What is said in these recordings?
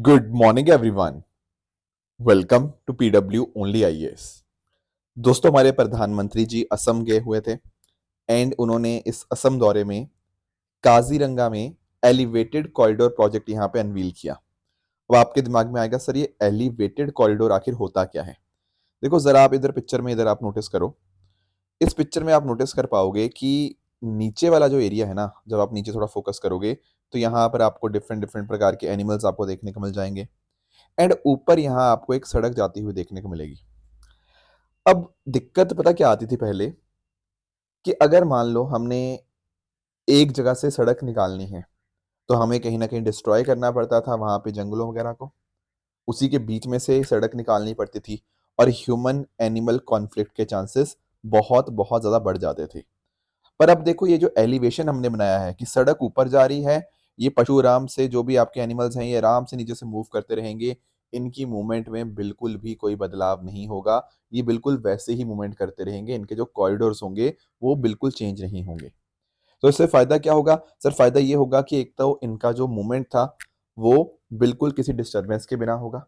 Good morning everyone. Welcome to PW only IAS. दोस्तों, हमारे प्रधानमंत्री जी असम गए हुए थे एंड उन्होंने इस असम दौरे में काजीरंगा में एलिवेटेड कॉरिडोर प्रोजेक्ट यहां पे अनवील किया। अब आपके दिमाग में आएगा, सर ये एलिवेटेड कॉरिडोर आखिर होता क्या है। देखो जरा आप इधर पिक्चर में इधर आप नोटिस करो। इस पिक्चर में आप नोटिस कर पाओगे कि नीचे वाला जो एरिया है ना, जब आप नीचे थोड़ा फोकस करोगे तो यहाँ पर आपको डिफरेंट डिफरेंट प्रकार के एनिमल्स आपको देखने को मिल जाएंगे एंड ऊपर यहाँ आपको एक सड़क जाती हुई देखने को मिलेगी। अब दिक्कत पता क्या आती थी पहले, कि अगर मान लो हमने एक जगह से सड़क निकालनी है तो हमें कहीं ना कहीं डिस्ट्रॉय करना पड़ता था वहां पे जंगलों वगैरह को, उसी के बीच में से सड़क निकालनी पड़ती थी और ह्यूमन एनिमल कॉन्फ्लिक्ट के चांसेस बहुत बहुत ज्यादा बढ़ जाते थे। पर अब देखो ये जो एलिवेशन हमने बनाया है कि सड़क ऊपर जा रही है, ये पशु आराम से, जो भी आपके एनिमल्स हैं ये आराम से नीचे से मूव करते रहेंगे। इनकी मूवमेंट में बिल्कुल भी कोई बदलाव नहीं होगा। ये बिल्कुल वैसे ही मूवमेंट करते रहेंगे। इनके जो कॉरिडोर्स होंगे वो बिल्कुल चेंज नहीं होंगे। तो इससे फायदा क्या होगा सर? फायदा ये होगा कि एक तो इनका जो मूवमेंट था वो बिल्कुल किसी डिस्टरबेंस के बिना होगा।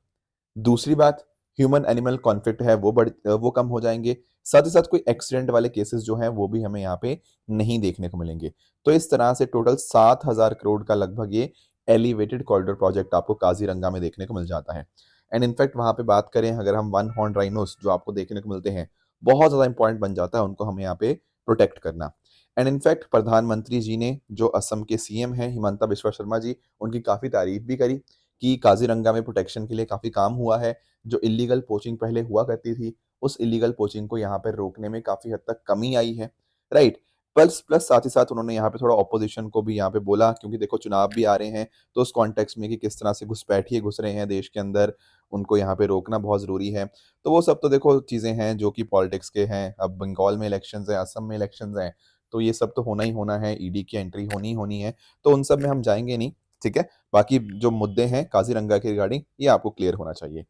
दूसरी बात, ह्यूमन एनिमल कॉन्फ्लिक्ट है वो कम हो जाएंगे। साथ ही साथ कोई एक्सीडेंट वाले केसेस जो हैं वो भी हमें यहाँ पे नहीं देखने को मिलेंगे। तो इस तरह से टोटल 7,000 करोड़ का लगभग ये एलिवेटेड कॉरिडोर प्रोजेक्ट आपको काजीरंगा में देखने को मिल जाता है। एंड इनफैक्ट वहां पे बात करें, अगर हम वन हॉर्न राइनोस जो आपको देखने को मिलते हैं, बहुत ज्यादा इंपॉर्टेंट बन जाता है उनको हमें यहाँ पे प्रोटेक्ट करना। एंड इनफैक्ट प्रधानमंत्री जी ने, जो असम के सीएम हैं हिमंता बिश्वा शर्मा जी, उनकी काफी तारीफ भी करी कि काजीरंगा में प्रोटेक्शन के लिए काफी काम हुआ है। जो इलीगल पोचिंग पहले हुआ करती थी, उस इलीगल पोचिंग को यहाँ पर रोकने में काफी हद तक कमी आई है। राइट। प्लस प्लस साथ ही साथ उन्होंने यहाँ पे थोड़ा ऑपोजिशन को भी यहाँ पे बोला, क्योंकि देखो चुनाव भी आ रहे हैं, तो उस कॉन्टेक्स्ट में कि किस तरह से घुसपैठिए घुस रहे हैं देश के अंदर, उनको यहाँ पे रोकना बहुत जरूरी है। तो वो सब तो देखो चीजें हैं जो कि पॉलिटिक्स के हैं। अब बंगाल में इलेक्शंस हैं, असम में इलेक्शंस हैं, तो ये सब तो होना ही होना है, ईडी की एंट्री होनी ही होनी है। तो उन सब में हम जाएंगे नहीं। ठीक है। बाकी जो मुद्दे हैं काजीरंगा के रिगार्डिंग, ये आपको क्लियर होना चाहिए।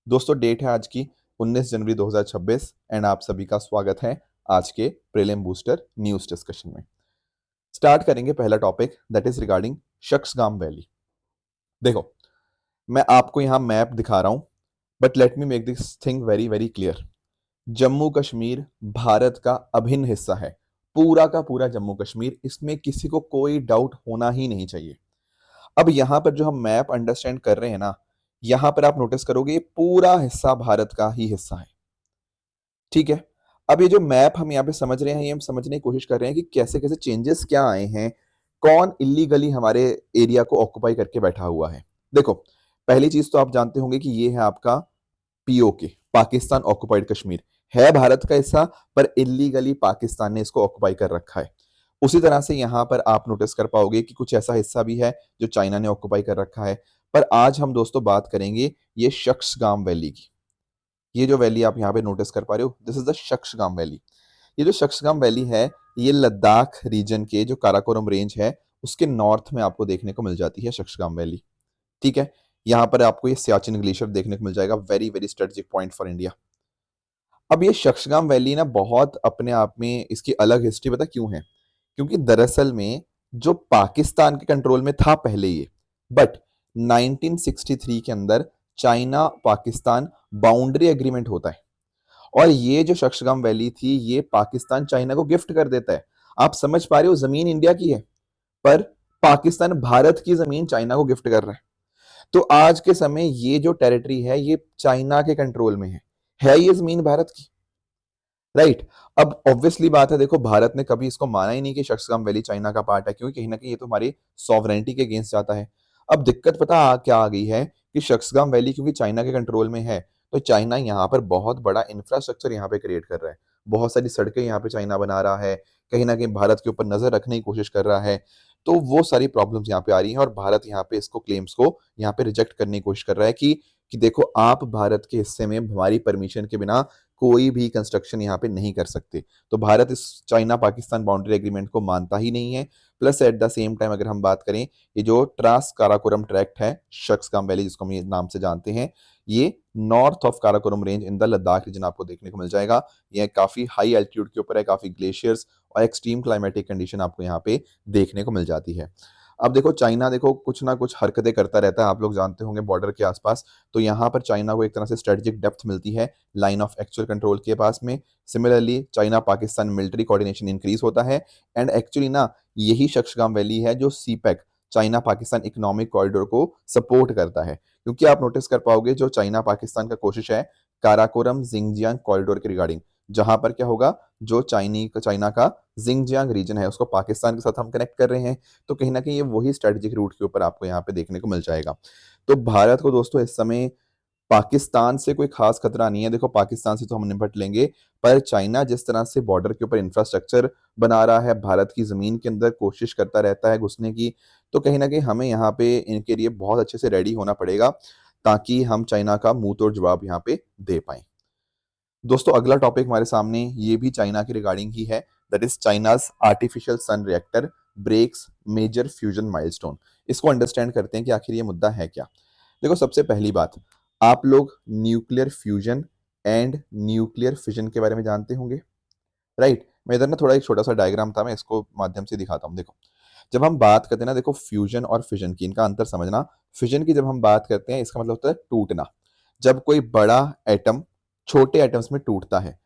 दोस्तों, डेट है आज की 19 जनवरी 2026 एंड आप सभी का स्वागत है आज के प्रीलिम बूस्टर न्यूज डिस्कशन में। स्टार्ट करेंगे पहला topic, that is regarding Shaksgam valley. देखो, मैं आपको यहां मैप दिखा रहा हूं, but let me make this thing very very clear. Jammu Kashmir Bharat का अभिन्न हिस्सा है, पूरा का पूरा जम्मू कश्मीर, इसमें किसी को कोई डाउट होना ही नहीं चाहिए। अब यहां पर जो हम मैप अंडरस्टैंड कर रहे हैं ना, यहां पर आप नोटिस करोगे ये पूरा हिस्सा भारत का ही हिस्सा है। ठीक है। अब ये जो मैप हम यहाँ पे समझ रहे हैं, ये हम समझने की कोशिश कर रहे हैं कि कैसे कैसे चेंजेस क्या आए हैं, कौन इलीगली हमारे एरिया को ऑक्युपाई करके बैठा हुआ है। देखो, पहली चीज तो आप जानते होंगे कि ये है आपका पीओके, पाकिस्तान ऑक्युपाइड कश्मीर, है भारत का हिस्सा, पर इलीगली पाकिस्तान ने इसको ऑक्युपाई कर रखा है। उसी तरह से यहां पर आप नोटिस कर पाओगे कि कुछ ऐसा हिस्सा भी है जो चाइना ने ऑक्युपाई कर रखा है। पर आज हम दोस्तों बात करेंगे ये शख्सगाम वैली की। ये जो वैली आप यहाँ पे नोटिस कर पा रहे हो, this is the Shaksgam valley. ये जो शख्सगाम वैली है, ये लद्दाख रीजन के जो काराकोरम रेंज है उसके नॉर्थ में आपको देखने को मिल जाती है शख्सगाम वैली। ठीक है। यहाँ पर आपको ये सियाचिन ग्लेशियर देखने को मिल जाएगा, very very strategic point for India. अब ये शख्सगाम वैली ना बहुत अपने आप में इसकी अलग हिस्ट्री, पता क्यों है? क्योंकि दरअसल में जो पाकिस्तान के कंट्रोल में था पहले ये, बट 1963 के अंदर चाइना पाकिस्तान बाउंड्री एग्रीमेंट होता है और ये जो शख्सगाम वैली थी ये पाकिस्तान चाइना को गिफ्ट कर देता है। आप समझ पा रहे हो, जमीन इंडिया की है पर पाकिस्तान भारत की जमीन चाइना को गिफ्ट कर रहा है। तो आज के समय ये जो टेरिटरी है ये चाइना के कंट्रोल में है ये जमीन भारत की। राइट। अब ऑब्वियसली बात है, देखो भारत ने कभी इसको माना ही नहीं कि शख्सगाम वैली चाइना का पार्ट है, क्योंकि कहीं ना कहीं ये तो हमारी सॉवरेनिटी के अगेंस्ट जाता है। अब दिक्कत पता क्या आ गई है कि शख्सगाम वैली क्योंकि चाइना के कंट्रोल में है, तो चाइना यहाँ पर बहुत बड़ा इंफ्रास्ट्रक्चर यहाँ पे क्रिएट कर रहा है। बहुत सारी सड़कें यहाँ पे चाइना बना रहा है, कहीं ना कहीं भारत के ऊपर नजर रखने की कोशिश कर रहा है। तो वो सारी प्रॉब्लम्स यहाँ पे आ रही हैं और भारत यहाँ पे इसको क्लेम्स को यहाँ पे रिजेक्ट करने की कोशिश कर रहा है कि देखो आप भारत के हिस्से में हमारी परमिशन के बिना कोई भी कंस्ट्रक्शन यहाँ पे नहीं कर सकते। तो भारत इस चाइना पाकिस्तान बाउंड्री एग्रीमेंट को मानता ही नहीं है। Plus at the same time अगर हम बात करें, ये जो ट्रांस काराकोरम ट्रैक्ट है शख्सगाम वैली, जिसको हम ये नाम से जानते हैं, ये north of Karakoram range in the Ladakh region आपको देखने को मिल जाएगा। ये काफी हाई एल्टीट्यूड के ऊपर है, काफी ग्लेशियर्स और एक्सट्रीम क्लाइमेटिक कंडीशन आपको यहाँ पे देखने को मिल जाती है। अब देखो चाइना देखो कुछ ना कुछ हरकतें करता रहता है, आप लोग जानते होंगे बॉर्डर के आसपास। तो यहाँ पर चाइना को एक तरह से स्ट्रेटेजिक डेप्थ मिलती है लाइन ऑफ एक्चुअल कंट्रोल के पास में। Similarly China Pakistan military coordination increase होता है। एंड एक्चुअली ना यही शक्सगाम वैली है जो CPEC China Pakistan economic corridor को सपोर्ट करता है। क्योंकि आप नोटिस कर पाओगे जो चाइना पाकिस्तान का कोशिश है काराकोरम जिंगजियांग कॉरिडोर के रिगार्डिंग, जहां पर क्या होगा, जो चाइना का जिंगजियांग रीजन है उसको पाकिस्तान के साथ हम कनेक्ट कर रहे हैं। तो कहीं ना कहीं ये वही स्ट्रेटेजिक रूट के ऊपर आपको यहाँ पे देखने को मिल जाएगा। तो भारत को दोस्तों इस समय पाकिस्तान से कोई खास खतरा नहीं है। देखो पाकिस्तान से तो हम निपट लेंगे, पर चाइना जिस तरह से बॉर्डर के ऊपर इंफ्रास्ट्रक्चर बना रहा है, भारत की जमीन के अंदर कोशिश करता रहता है घुसने की, तो कहीं ना कहीं हमें यहाँ पे इनके लिए बहुत अच्छे से रेडी होना पड़ेगा ताकि हम चाइना का मुंह तोड़ जवाब यहाँ पे दे पाए। दोस्तों अगला टॉपिक हमारे सामने ये भी चाइना के रिगार्डिंग ही है, that is China's artificial sun reactor breaks major fusion milestone. इसको अंडरस्टैंड करते हैं कि आखिर ये मुद्दा है क्या। देखो सबसे पहली बात, आप लोग nuclear fusion and nuclear fission के बारे में जानते होंगे, राइट। मैं इधर ना थोड़ा एक छोटा सा डायग्राम था, मैं इसको माध्यम से दिखाता हूँ। देखो जब हम बात करते हैं ना, देखो फ्यूजन और फिजन की इनका अंतर समझना। फिजन की जब हम बात करते हैं इसका मतलब होता है टूटना। जब कोई बड़ा एटम छोटे एटम्स में टूटता है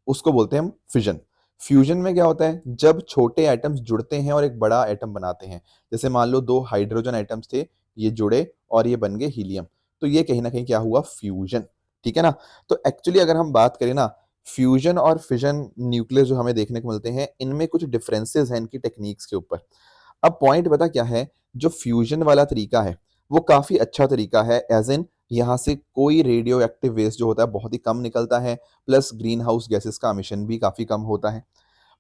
उसको बोलते हैं हम फिजन। फ्यूजन में क्या होता है, जब छोटे एटम्स जुड़ते हैं और एक बड़ा एटम बनाते हैं। जैसे मान लो दो हाइड्रोजन एटम्स थे, ये जुड़े और ये बन गए हीलियम, तो ये कहीं ना कहीं क्या हुआ, फ्यूजन। ठीक है ना। तो एक्चुअली अगर हम बात करें ना, फ्यूजन और फिजन न्यूक्लियस जो हमें देखने को मिलते हैं, इनमें कुछ डिफरेंसेस हैं इनकी टेक्निक्स के ऊपर। अब पॉइंट पता क्या है, जो फ्यूजन वाला तरीका है वो काफी अच्छा तरीका है, एज इन यहाँ से कोई रेडियो एक्टिव वेस्ट जो होता है बहुत ही कम निकलता है, प्लस ग्रीन हाउस गैसेस का एमिशन भी काफी कम होता है।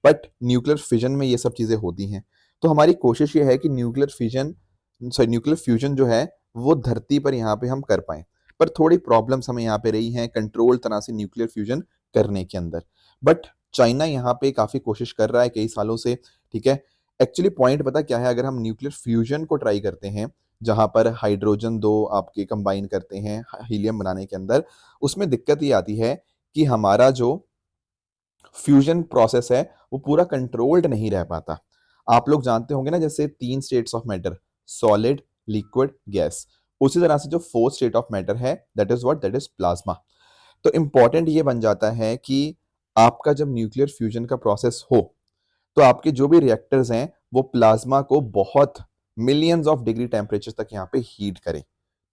बट न्यूक्लियर फिजन में ये सब चीजें होती हैं। तो हमारी कोशिश ये है कि न्यूक्लियर फ्यूजन जो है वो धरती पर यहाँ पे हम कर पाए। पर थोड़ी प्रॉब्लम्स हमें यहाँ पे रही हैं कंट्रोल तरह से न्यूक्लियर फ्यूजन करने के अंदर। बट चाइना यहाँ पे काफी कोशिश कर रहा है कई सालों से। ठीक है। एक्चुअली पॉइंट पता क्या है, अगर हम न्यूक्लियर फ्यूजन को ट्राई करते हैं जहां पर हाइड्रोजन दो आपके कंबाइन करते हैं हीलियम बनाने के अंदर, उसमें दिक्कत ये आती है कि हमारा जो फ्यूजन प्रोसेस है वो पूरा कंट्रोल्ड नहीं रह पाता। आप लोग जानते होंगे ना, जैसे तीन states of matter, solid, liquid, gas, उसी तरह से जो फोर्थ स्टेट ऑफ मैटर है that is what, that is plasma. तो इंपॉर्टेंट ये बन जाता है कि आपका जब न्यूक्लियर फ्यूजन का प्रोसेस हो तो आपके जो भी रिएक्टर्स हैं वो प्लाज्मा को बहुत मिलियंस ऑफ डिग्री टेम्परेचर तक यहाँ पे हीट करें।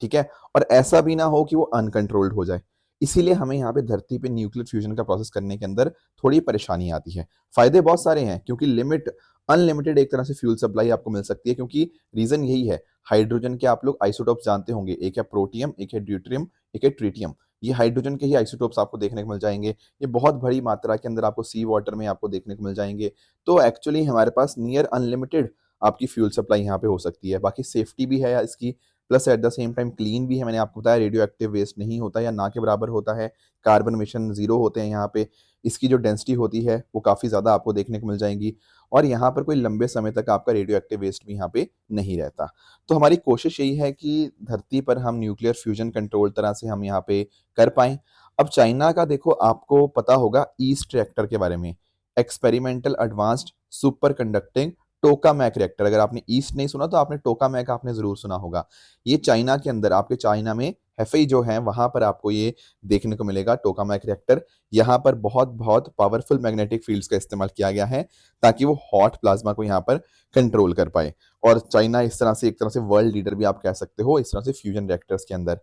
ठीक है। और ऐसा भी ना हो कि वो अनकंट्रोल्ड हो जाए। इसीलिए हमें यहाँ पे धरती पे न्यूक्लियर फ्यूजन का प्रोसेस करने के अंदर थोड़ी परेशानी आती है। फायदे बहुत सारे हैं क्योंकि अनलिमिटेड एक तरह से फ्यूल सप्लाई आपको मिल सकती है, क्योंकि रीजन यही है। हाइड्रोजन के आप लोग आइसोटोप्स जानते होंगे, एक है प्रोटियम, एक है ड्यूटेरियम, एक है ट्रिटियम। ये हाइड्रोजन के ही आइसोटोप्स आपको देखने को मिल जाएंगे। ये बहुत बड़ी मात्रा के अंदर आपको सी वाटर में आपको देखने को मिल जाएंगे। तो एक्चुअली हमारे पास नियर अनलिमिटेड आपकी फ्यूल सप्लाई यहाँ पे हो सकती है। बाकी सेफ्टी भी है इसकी, plus at the same time clean भी है। मैंने आपको बताया रेडियो एक्टिव वेस्ट नहीं होता या ना के बराबर होता है, कार्बन मिशन जीरो होते हैं यहाँ पे। इसकी जो डेंसिटी होती है वो काफ़ी ज़्यादा आपको देखने को मिल जाएंगी, और यहाँ पर कोई लंबे समय तक आपका रेडियो एक्टिव वेस्ट भी यहाँ पे नहीं रहता। तो हमारी कोशिश यही है कि धरती पर हम न्यूक्लियर फ्यूजन कंट्रोल तरह से हम यहाँ पे कर पाएं। अब चाइना का देखो, आपको पता होगा ईस्ट रिएक्टर के बारे में, experimental advanced super conducting tokamak reactor. अगर आपने ईस्ट नहीं सुना तो आपने टोकामैक आपने जरूर सुना होगा। ये चाइना के अंदर, आपके चाइना में हेफई जो है वहां पर आपको ये देखने को मिलेगा टोकामैक रिएक्टर। यहाँ पर बहुत बहुत पावरफुल मैग्नेटिक फील्ड्स का इस्तेमाल किया गया है ताकि वो हॉट प्लाज्मा को यहाँ पर कंट्रोल कर पाए। और चाइना इस तरह से एक तरह से वर्ल्ड लीडर भी आप कह सकते हो इस तरह से फ्यूजन रिएक्टर्स के अंदर।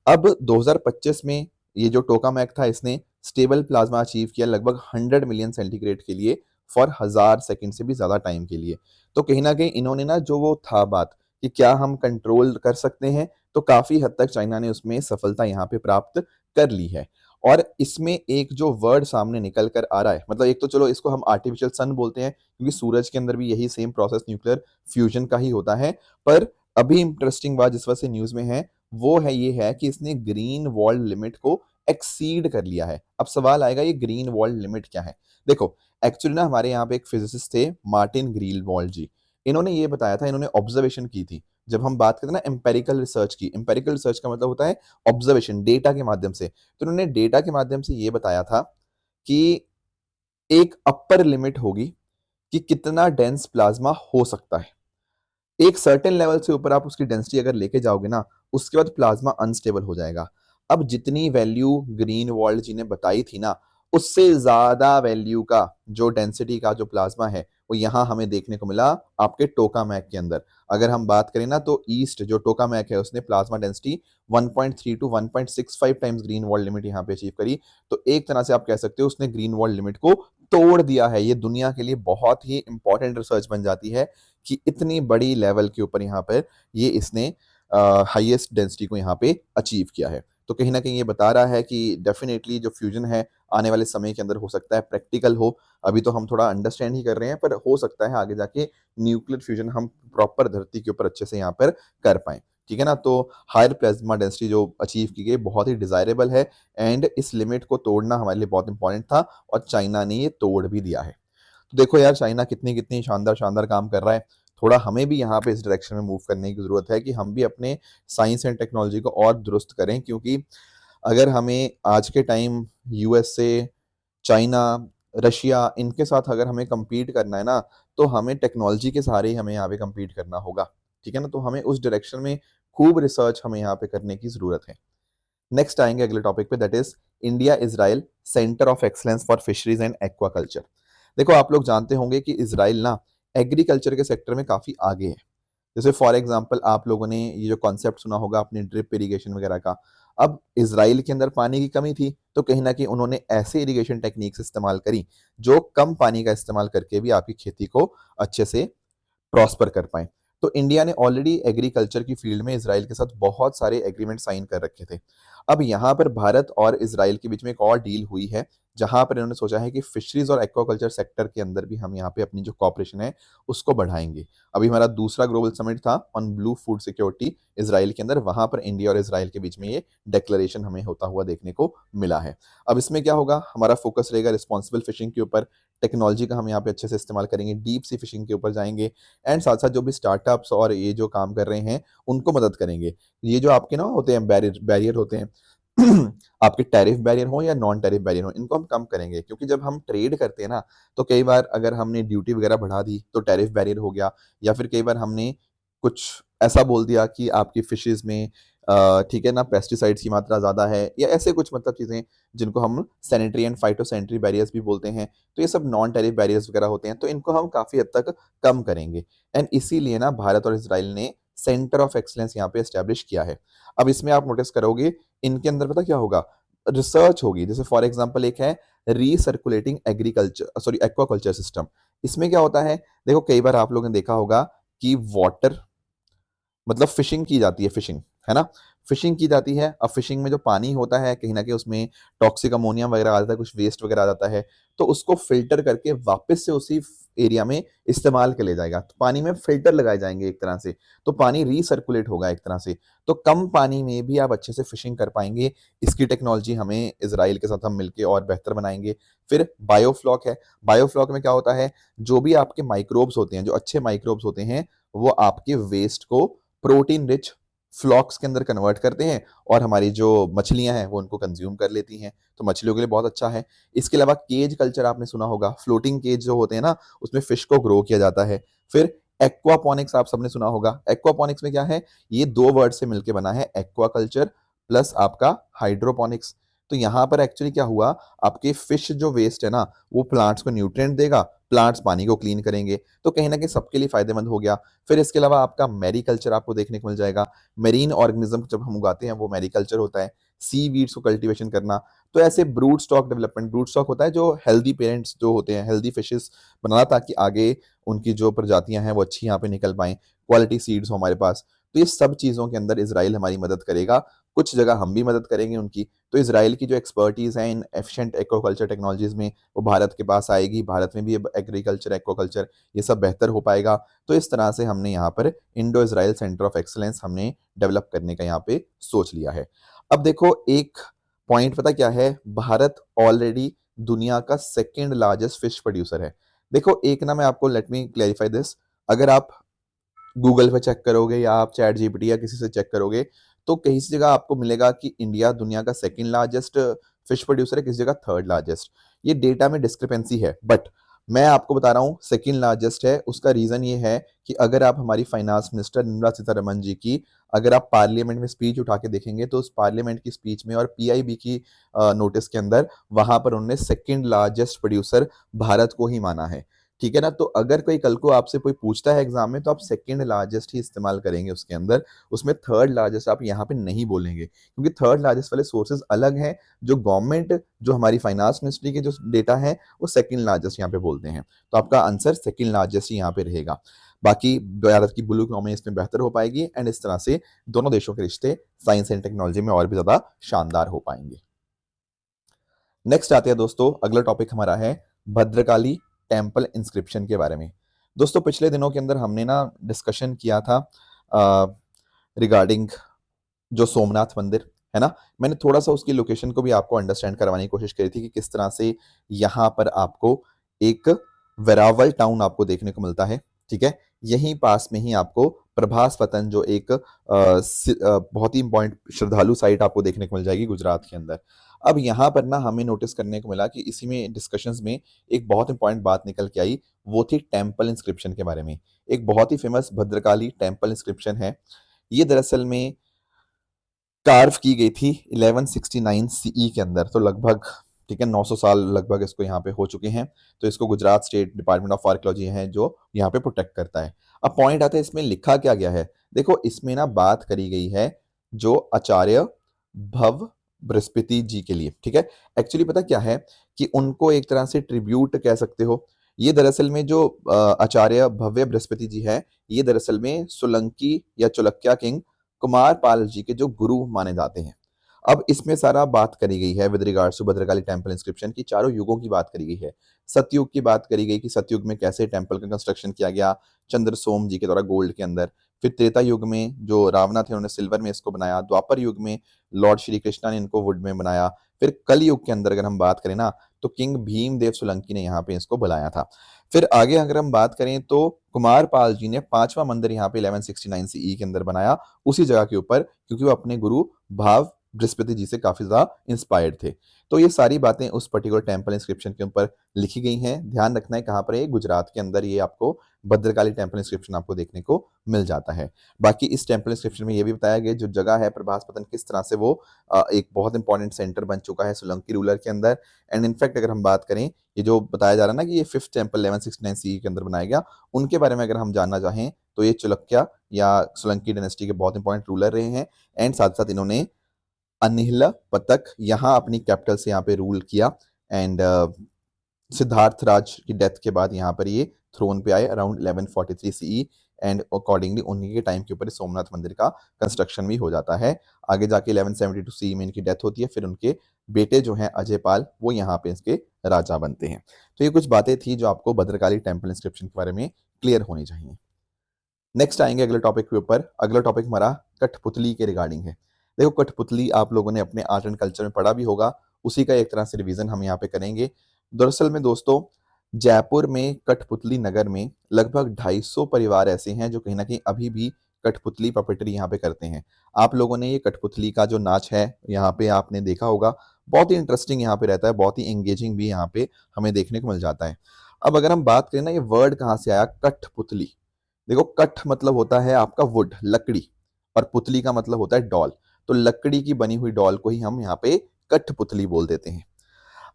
अब 2025 में ये जो टोकामैक था इसने स्टेबल प्लाज्मा अचीव किया लगभग 100 मिलियन सेंटीग्रेड के लिए फॉर 1000 सेकंड से भी ज्यादा टाइम के लिए। तो कहीं ना कहीं इन्होंने ना जो वो था बात कि क्या हम कंट्रोल कर सकते हैं, तो काफी हद तक चाइना ने उसमें सफलता यहाँ पे प्राप्त कर ली है। और इसमें एक जो वर्ड सामने निकल कर आ रहा है, मतलब एक तो चलो इसको हम आर्टिफिशियल सन बोलते हैं क्योंकि सूरज के अंदर भी यही सेम प्रोसेस न्यूक्लियर फ्यूजन का ही होता है। पर अभी इंटरेस्टिंग बात जिस वजह से न्यूज में है वो है ये है कि इसने ग्रीन वॉल लिमिट को एक्सीड कर लिया है। अब सवाल आएगा ये ग्रीन वॉल लिमिट क्या है। देखो एक्चुअली ना हमारे यहाँ पे एक फिजिसिस्ट थे मार्टिन ग्रीनवॉल्ड जी, इन्होंने ये बताया था, इन्होंने ऑब्जर्वेशन की थी। जब हम बात करते हैं ना एम्पेरिकल रिसर्च की, एम्पेरिकल रिसर्च का मतलब होता है ऑब्जर्वेशन, डेटा के माध्यम से। तो उन्होंने डेटा के माध्यम से ये बताया था कि एक अपर लिमिट होगी कि कितना डेंस प्लाज्मा हो सकता है। एक सर्टेन लेवल से ऊपर आप उसकी डेंसिटी अगर लेके जाओगे ना, उसके बाद प्लाज्मा अनस्टेबल हो जाएगा। अब जितनी वैल्यू ग्रीन वर्ल्ड जी ने बताई थी ना, उससे ज्यादा वैल्यू का जो डेंसिटी का जो प्लाज्मा है वो यहाँ हमें देखने को मिला आपके टोकामैक के अंदर। अगर हम बात करें ना तो ईस्ट जो टोकामैक है उसने plasma density 1.3 to 1.65 times Greenwald limit यहाँ पे अचीव करी। तो एक तरह से आप कह सकते हो उसने ग्रीन वर्ल्ड लिमिट को तोड़ दिया है। ये दुनिया के लिए बहुत ही इंपॉर्टेंट रिसर्च बन जाती है कि इतनी बड़ी लेवल के ऊपर यहाँ पर ये इसने हाईएस्ट डेंसिटी को यहाँ पे अचीव किया है। तो कहीं ना कहीं ये बता रहा है कि डेफिनेटली जो फ्यूजन है आने वाले समय के अंदर हो सकता है प्रैक्टिकल हो। अभी तो हम थोड़ा अंडरस्टैंड ही कर रहे हैं, पर हो सकता है आगे जाके न्यूक्लियर फ्यूजन हम प्रॉपर धरती के ऊपर अच्छे से यहाँ पर कर पाए। ठीक है ना। तो हायर प्लाज्मा डेंसिटी जो अचीव की गई बहुत ही डिजायरेबल है, एंड इस लिमिट को तोड़ना हमारे लिए बहुत इंपॉर्टेंट था और चाइना ने ये तोड़ भी दिया है। तो देखो यार, चाइना कितनी कितनी शानदार शानदार काम कर रहा है। थोड़ा हमें भी यहाँ पे इस डायरेक्शन में मूव करने की जरूरत है कि हम भी अपने साइंस एंड टेक्नोलॉजी को और दुरुस्त करें, क्योंकि अगर हमें आज के टाइम यूएसए, चाइना, रशिया इनके साथ अगर हमें compete करना है ना, तो हमें टेक्नोलॉजी के सहारे ही हमें यहाँ पे compete करना होगा। ठीक है ना। तो हमें उस डायरेक्शन में खूब रिसर्च हमें यहाँ पे करने की जरूरत है। नेक्स्ट आएंगे अगले टॉपिक पे, that is India Israel centre of excellence for fisheries and aquaculture. देखो आप लोग जानते होंगे कि इजराइल ना एग्रीकल्चर के सेक्टर में काफी आगे है। जैसे फॉर एग्जांपल आप लोगों ने ये जो कॉन्सेप्ट सुना होगा अपने ड्रिप इरिगेशन वगैरह का। अब इजराइल के अंदर पानी की कमी थी, तो कहीं ना कहीं उन्होंने ऐसे इरिगेशन टेक्निक्स इस्तेमाल करी जो कम पानी का इस्तेमाल करके भी आपकी खेती को अच्छे से प्रॉस्पर कर पाए। तो इंडिया ने ऑलरेडी एग्रीकल्चर की फील्ड में इसराइल के साथ बहुत सारे एग्रीमेंट साइन कर रखे थे। अब यहाँ पर भारत और इसराइल के बीच में एक और डील हुई है, जहां पर इन्होंने सोचा है कि फिशरीज और एक्वाकल्चर सेक्टर के अंदर भी हम यहाँ पे अपनी जो कॉपरेशन है उसको बढ़ाएंगे। अभी हमारा दूसरा ग्लोबल समिट था on blue food security Israel के अंदर, वहां पर इंडिया और इसराइल के बीच में ये डिक्लेरेशन हमें होता हुआ देखने को मिला है। अब इसमें क्या होगा, हमारा फोकस रहेगा रिस्पॉन्सिबल फिशिंग के ऊपर। टेक्नोलॉजी का हम यहाँ पे अच्छे से इस्तेमाल करेंगे, डीप सी फिशिंग के ऊपर जाएंगे, एंड साथ साथ जो भी स्टार्टअप्स और ये जो काम कर रहे हैं उनको मदद करेंगे। ये जो आपके ना होते हैं बैरियर बैरियर होते हैं आपके टैरिफ बैरियर हो या नॉन टैरिफ बैरियर हो, इनको हम कम करेंगे। क्योंकि जब हम ट्रेड करते हैं ना, तो कई बार अगर हमने ड्यूटी वगैरह बढ़ा दी तो टैरिफ बैरियर हो गया, या फिर कई बार हमने कुछ ऐसा बोल दिया कि आपकी फिशेज में ठीक है ना पेस्टिसाइड्स की मात्रा ज़्यादा है, या ऐसे कुछ मतलब चीज़ें जिनको हम सैनिटरी एंड फाइटोसैनिटरी बैरियर्स भी बोलते हैं। तो ये सब नॉन टैरिफ बैरियर्स वगैरह होते हैं, तो इनको हम काफ़ी हद तक कम करेंगे। एंड इसीलिए ना भारत और इसराइल ने सेंटर ऑफ एक्सलेंस यहाँ पे एस्टेब्लिश किया है। अब इसमें आप नोटिस करोगे इनके अंदर पता क्या होगा, रिसर्च होगी। जैसे फॉर एग्जांपल एक है recirculating agriculture sorry aquaculture system. इसमें क्या होता है, देखो कई बार आप लोगों ने देखा होगा कि वाटर मतलब फिशिंग की जाती है, फिशिंग है ना, फिशिंग की जाती है। अब फिशिंग में जो पानी होता है कहीं ना कहीं उसमें टॉक्सिक अमोनिया वगैरह आ जाता है, कुछ वेस्ट वगैरह आ जाता है, तो उसको फिल्टर करके वापस से उसी एरिया में इस्तेमाल कर ले जाएगा। तो पानी में फिल्टर लगाए जाएंगे एक तरह से, तो पानी रीसर्कुलेट होगा एक तरह से। तो कम पानी में भी आप अच्छे से फिशिंग कर पाएंगे। इसकी टेक्नोलॉजी हमें इसराइल के साथ हम मिलकर और बेहतर बनाएंगे। फिर बायोफ्लॉक है। बायोफ्लॉक में क्या होता है, जो भी आपके माइक्रोब्स होते हैं, जो अच्छे माइक्रोब्स होते हैं, वो आपके वेस्ट को प्रोटीन रिच फ्लॉक्स के अंदर कन्वर्ट करते हैं, और हमारी जो मछलियां हैं वो उनको कंज्यूम कर लेती हैं। तो मछलियों के लिए बहुत अच्छा है। इसके अलावा केज कल्चर आपने सुना होगा, फ्लोटिंग केज जो होते हैं ना, उसमें फिश को ग्रो किया जाता है। फिर एक्वापॉनिक्स आप सबने सुना होगा। एक्वापॉनिक्स में क्या है, ये दो वर्ड से मिलकर बना है, एक्वाकल्चर प्लस आपका हाइड्रोपोनिक्स। तो यहाँ पर एक्चुअली क्या हुआ, आपके फिश जो वेस्ट है ना, वो प्लांट्स को न्यूट्रिएंट देगा, प्लांट्स पानी को क्लीन करेंगे, तो कहीं ना कहीं सबके लिए फायदेमंद हो गया। फिर इसके अलावा आपका मैरीकल्चर आपको देखने को मिल जाएगा। मेरीन ऑर्गेनिज्म जब हम उगाते हैं वो मैरीकल्चर होता है। सी वीड्स को कल्टीवेशन करना। तो ऐसे brood stock development, brood stock होता है जो हेल्दी पेरेंट्स जो होते हैं, हेल्दी फिशेस बनाना, ताकि आगे उनकी जो प्रजातियां हैं वो अच्छी यहाँ पे निकल पाएं, क्वालिटी सीड्स हो हमारे पास। तो ये सब चीज़ों के अंदर इसराइल हमारी मदद करेगा, कुछ जगह हम भी मदद करेंगे उनकी। तो इसराइल की जो एक्सपर्टीज है इन एफिशिएंट एक्वाकल्चर टेक्नोलॉजीज में, वो भारत के पास आएगी। भारत में भी अब एग्रीकल्चर, एक्वाकल्चर ये सब बेहतर हो पाएगा। तो इस तरह से हमने यहाँ पर Indo Israel centre of excellence हमने डेवलप करने का यहाँ पे सोच लिया है। अब देखो एक पॉइंट पता क्या है, भारत ऑलरेडी दुनिया का सेकेंड लार्जेस्ट फिश प्रोड्यूसर है। देखो एक ना मैं आपको लेट मी क्लैरिफाई दिस, अगर आप गूगल पे चेक करोगे या आप चैट जीपीटी या किसी से चेक करोगे, तो कहीं सी जगह आपको मिलेगा कि इंडिया दुनिया का सेकंड लार्जेस्ट फिश प्रोड्यूसर है, किसी जगह थर्ड लार्जेस्ट। ये डेटा में डिस्क्रिपेंसी है, बट मैं आपको बता रहा हूँ सेकंड लार्जेस्ट है। उसका रीजन ये है कि अगर आप हमारी फाइनेंस मिनिस्टर निर्मला सीतारमण जी की अगर आप पार्लियामेंट में स्पीच उठा के देखेंगे तो उस पार्लियामेंट की स्पीच में और पीआईबी की नोटिस के अंदर वहां पर उन्होंने सेकंड लार्जेस्ट प्रोड्यूसर भारत को ही माना है। ठीक है ना। तो अगर कोई कल को आपसे कोई पूछता है एग्जाम में तो आप सेकंड लार्जेस्ट ही इस्तेमाल करेंगे उसके अंदर। उसमें थर्ड लार्जेस्ट आप यहाँ पे नहीं बोलेंगे क्योंकि थर्ड लार्जेस्ट वाले सोर्सेज अलग हैं। जो गवर्नमेंट जो हमारी फाइनेंस मिनिस्ट्री के जो डेटा है वो सेकंड लार्जेस्ट यहाँ पे बोलते हैं। तो आपका आंसर सेकंड लार्जेस्ट ही यहाँ पे रहेगा। बाकी भारत की ब्लू इकोनॉमी इसमें बेहतर हो पाएगी एंड इस तरह से दोनों देशों के रिश्ते साइंस एंड टेक्नोलॉजी में और भी ज्यादा शानदार हो पाएंगे। नेक्स्ट आते हैं दोस्तों, अगला टॉपिक हमारा है भद्रकाली टेम्पल इंस्क्रिप्शन के बारे में। दोस्तों पिछले दिनों के अंदर हमने ना डिस्कशन किया था रिगार्डिंग जो सोमनाथ मंदिर है ना। मैंने थोड़ा सा उसकी लोकेशन को भी आपको अंडरस्टैंड करवाने की कोशिश करी थी कि किस तरह से यहाँ पर आपको एक वेरावल टाउन आपको देखने को मिलता है। ठीक है, यहीं पास में ही आपको प्रभास वतन जो एक बहुत ही इंपॉर्टेंट श्रद्धालु साइट आपको देखने को मिल जाएगी गुजरात के अंदर। अब यहाँ पर ना हमें नोटिस करने को मिला कि इसी में डिस्कशंस में एक बहुत इंपॉर्टेंट बात निकल के आई, वो थी टेम्पल इंस्क्रिप्शन के बारे में। एक बहुत ही फेमस भद्रकाली टेम्पल इंस्क्रिप्शन है। ये दरअसल में कार्व की गई थी 1169 सीई के अंदर, तो लगभग ठीक है 900 साल लगभग इसको यहाँ पे हो चुके हैं। तो इसको Gujarat state department of archaeology है जो यहाँ पे प्रोटेक्ट करता है। अब पॉइंट आता है इसमें लिखा क्या गया है। देखो इसमें ना बात करी गई है जो आचार्य भव बृहस्पति जी के लिए। ठीक है, एक्चुअली पता क्या है कि उनको एक तरह से ट्रिब्यूट कह सकते हो। ये दरअसल में जो आचार्य भव्य बृहस्पति जी है, ये दरअसल में सोलंकी या चुलक्या किंग कुमार पाल जी के जो गुरु माने जाते हैं। अब इसमें सारा बात करी गई है with regards to Bhadrakali temple inscription की, चारों युगों की बात करी गई है। सतयुग की बात करी गई कि सतयुग में कैसे टेम्पल का कंस्ट्रक्शन किया गया चंद्र सोम जी के द्वारा गोल्ड के अंदर। फिर त्रेता युग में जो रावणा थे उन्होंने सिल्वर में इसको बनाया। द्वापर युग में लॉर्ड श्री कृष्णा ने इनको वुड में बनाया। फिर कल युग के अंदर अगर हम बात करें ना तो किंग भीमदेव सोलंकी ने यहाँ पे इसको बुलाया था। फिर आगे अगर हम बात करें तो कुमार पाल जी ने पांचवा मंदिर यहाँ पे 1169 सीई के अंदर बनाया उसी जगह के ऊपर, क्योंकि वो अपने गुरु भाव बृहस्पति जी से काफी ज्यादा इंस्पायर्ड थे। तो ये सारी बातें उस पर्टिकुलर टेम्पल इंस्क्रिप्शन के ऊपर लिखी गई हैं। ध्यान रखना है कहाँ पर है, गुजरात के अंदर ये आपको भद्रकाली टेम्पल इंस्क्रिप्शन आपको देखने को मिल जाता है। बाकी इस टेम्पल इंस्क्रिप्शन में ये भी बताया गया जो जगह है प्रभास पतन किस तरह से वो एक बहुत इंपॉर्टेंट सेंटर बन चुका है सोलंकी रूलर के अंदर। एंड इनफैक्ट अगर हम बात करें ये जो बताया जा रहा है ना कि ये फिफ्थ टेम्पल 1169 सीई के अंदर बनाया गया, उनके बारे में अगर हम जानना चाहें तो ये चुलक्या या सोलंकी डायनेस्टी के बहुत इंपॉर्टेंट रूलर रहे हैं। एंड साथ साथ इन्होंने अनिहला पतक यहाँ अपनी कैपिटल से यहाँ पे रूल किया। एंड सिद्धार्थ राज की डेथ के बाद यहाँ पर ये थ्रोन पे आए अराउंड 1143 सीई। एंड अकॉर्डिंगली उन्हीं के टाइम के ऊपर सोमनाथ मंदिर का कंस्ट्रक्शन भी हो जाता है। आगे जाके 1172 सीई में इनकी डेथ होती है। फिर उनके बेटे जो हैं अजय पाल वो यहाँ पे इसके राजा बनते हैं। तो ये कुछ बातें थी जो आपको भद्रकाली टेम्पल इंस्क्रिप्शन के बारे में क्लियर होनी चाहिए। नेक्स्ट आएंगे अगले टॉपिक के ऊपर। अगला टॉपिक हमारा कठपुतली के रिगार्डिंग है। देखो कठपुतली आप लोगों ने अपने आर्ट एंड कल्चर में पढ़ा भी होगा, उसी का एक तरह से रिवीजन हम यहाँ पे करेंगे। दरअसल में दोस्तों जयपुर में कठपुतली नगर में लगभग 250 परिवार ऐसे हैं जो कहीं ना कहीं अभी भी कठपुतली पपेटरी यहाँ पे करते हैं। आप लोगों ने ये कठपुतली का जो नाच है यहाँ पे आपने देखा होगा, बहुत ही इंटरेस्टिंग यहाँ पे रहता है, बहुत ही एंगेजिंग भी यहाँ पे हमें देखने को मिल जाता है। अब अगर हम बात करें ना ये वर्ड कहाँ से आया कठपुतली। देखो कठ मतलब होता है आपका वुड लकड़ी, और पुतली का मतलब होता है डॉल। तो लकड़ी की बनी हुई डॉल को ही हम यहाँ पे कठपुतली बोल देते हैं।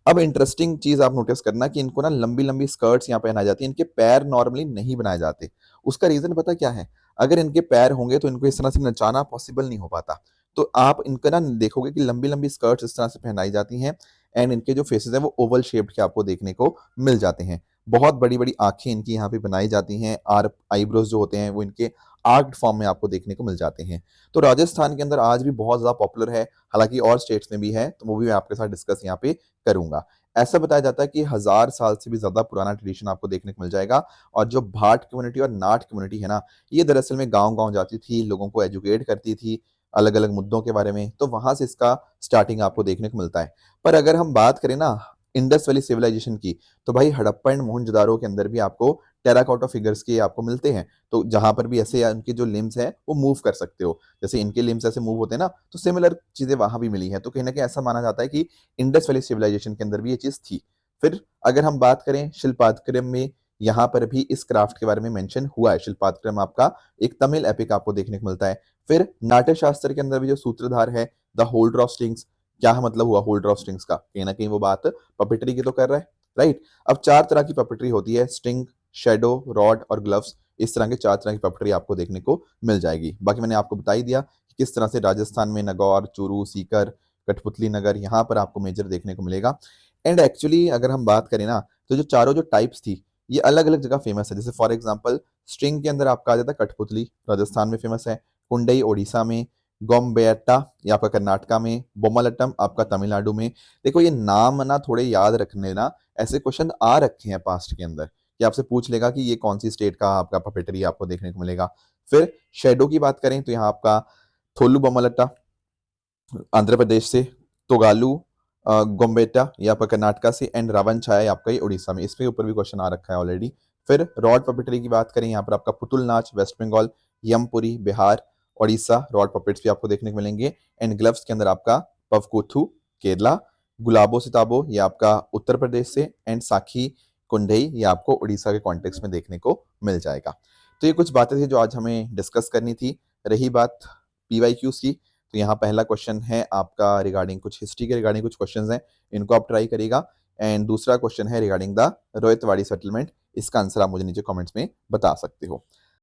अब इंटरेस्टिंग चीज आप नोटिस करना कि इनको ना लंबी लंबी स्कर्ट्स यहाँ पे पहनाई जाती है, इनके पैर नॉर्मली नहीं बनाए जाते। उसका रीजन पता क्या है, अगर इनके पैर होंगे तो इनको इस तरह से नचाना पॉसिबल नहीं हो पाता। तो आप इनका ना देखोगे कि लंबी लंबी स्कर्ट्स इस तरह से पहनाई जाती हैं। एंड इनके जो फेसेस है वो ओवल शेप्ड के आपको देखने को मिल जाते हैं। बहुत बड़ी बड़ी आंखें इनकी यहाँ पे बनाई जाती हैं। आर आईब्रोज जो होते हैं वो इनके आर्क्ड फॉर्म में आपको देखने को मिल जाते हैं। तो राजस्थान के अंदर आज भी बहुत ज्यादा पॉपुलर है, हालांकि और स्टेट्स में भी है, तो वो भी मैं आपके साथ डिस्कस यहाँ पे करूंगा। ऐसा बताया जाता है कि 1000 साल से भी ज्यादा पुराना ट्रेडिशन आपको देखने को मिल जाएगा। और जो भाट कम्युनिटी और नाट कम्युनिटी है ना, ये दरअसल में गांव गांव जाती थी, लोगों को एजुकेट करती थी अलग अलग मुद्दों के बारे में। तो वहां से इसका स्टार्टिंग आपको देखने को मिलता है। पर अगर हम बात करें ना इंडस वैली सिविलाइजेशन की, तो भाई हड़प्पा एंड मोहनजोदारो के अंदर भी आपको टेराकोटा फिगर्स के आपको मिलते हैं। तो जहां पर भी ऐसे उनके जो लिम्स हैं वो मूव कर सकते हो, जैसे इनके लिम्स ऐसे मूव होते हैं ना, तो सिमिलर चीजें वहां भी मिली हैं। तो कहीं ना कहीं ऐसा माना जाता है कि इंडस वैली सिविलाइजेशन के अंदर भी ये चीज थी। फिर अगर हम बात करें शिल्पात्करम में, यहाँ पर भी इस क्राफ्ट के बारे में मेंशन हुआ है। शिल्पात्करम आपका एक तमिल एपिक आपको देखने को मिलता है। फिर नाट्य शास्त्र के अंदर भी जो सूत्रधार है द होल्डर ऑफ स्ट्रिंग्स, क्या मतलब हुआ होल्डर ऑफ स्ट्रिंग्स का? कहीं ना कहीं वो बात पपेटरी की तो कर रहा है, राइट। अब 4 तरह की पपेटरी होती है, स्ट्रिंग, शैडो, रॉड और ग्लव्स। इस तरह के 4 तरह की पपेटरी आपको देखने को मिल जाएगी। बाकी मैंने आपको बता ही दिया कि किस तरह से राजस्थान में नगौर, चूरू, सीकर, कठपुतली नगर, यहाँ पर आपको मेजर देखने को मिलेगा। एंड एक्चुअली अगर हम बात करें ना, तो जो चारों जो टाइप्स थी ये अलग अलग जगह फेमस है। जैसे फॉर एग्जांपल स्ट्रिंग के अंदर आपका आ जाता है कठपुतली, राजस्थान में फेमस है। कुंडई ओडिशा में, गोम्बेट्टा ये आपका कर्नाटका में, बोमलट्टम आपका तमिलनाडु में। देखो ये नाम ना थोड़े याद रखने ना, ऐसे क्वेश्चन आ रखे हैं पास्ट के अंदर कि आपसे पूछ लेगा कि ये कौन सी स्टेट का आपका पपेटरी आपको देखने को मिलेगा। फिर शेडो की बात करें तो यहाँ आपका थोलू बोमलट्टा आंध्र प्रदेश से, तोगालू गोम्बेटा ये आपका कर्नाटका से, एंड रावण छाया ये आपका ये उड़ीसा में। इसके ऊपर भी क्वेश्चन आ रखा है ऑलरेडी। फिर रॉड पपेटरी की बात करें, यहाँ पर आपका पुतुल नाच west Bengal, Yampuri Bihar, Orissa rod puppets भी आपको देखने को मिलेंगे। एंड ग्लव्स के अंदर आपका पवकुथु केरला, गुलाबो सिताबो ये आपका उत्तर प्रदेश से, एंड साखी कुंडई ये आपको उड़ीसा के कॉन्टेक्स्ट में देखने को मिल जाएगा। तो ये कुछ बातें थी जो आज हमें डिस्कस करनी थी। रही बात पीवाईक्यूज की, तो यहाँ पहला क्वेश्चन है आपका रिगार्डिंग कुछ हिस्ट्री के रिगार्डिंग कुछ क्वेश्चंस हैं, इनको आप ट्राई करिएगा। एंड दूसरा क्वेश्चन है रिगार्डिंग द रोहितवाड़ी सेटलमेंट, इसका आंसर आप मुझे नीचे कमेंट्स में बता सकते हो।